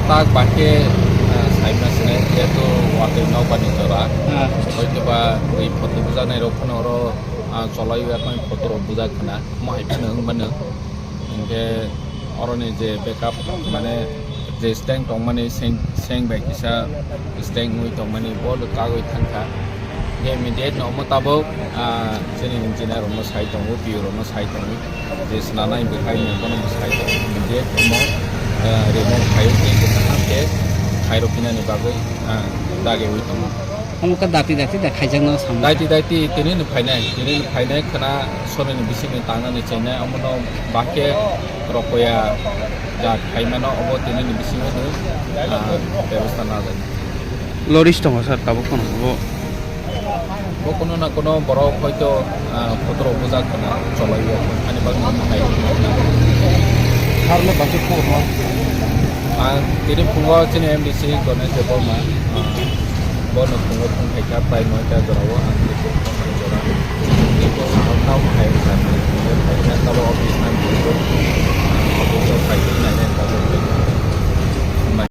tak pakai saimnasnya itu waktu nau bani jora. Itu bah di foto buza nih rokon oro colai apa foto buza kena mau ikan mana. Mungkin orang ini je backup mana je stang tong mana seng baik bisa stang mui tong mana bol kagoi tangka. Dia immediate nomor tabu sini engineer nomor saya tunggu, pure nomor saya tunggu. Jadi senana yang berkait dengan nomor saya tunggu. Immediate nomor remote kayu ni kita hampe kayu pina ni bagai dage itu. Kamu kan dati dah kajang no sama. Dati tini ni finance kena sore ni bisi ni tangan ni China. Amono bakke rokoya dah kayu mana obo tini ni bisi ni tu ব্যবস্থা না দেয়. লরিশ তো sir কাবো কোন ও কোনো না কোনো বড় হয়তো পত্র বোঝা কেনা চলাইবে খানি বাগ খাই হারলে বাজেট কো তিনি ফুঙ্গ চিনি এমডিসি গনে দেব মা বন ফুঙ্গ ফুং খাইকা প্রায় 9টা জরাবো জরা কিন্তু তাও খাই জানি খাইনা তাও অফিস নাম দিও অফিস খাইতে নাই তাও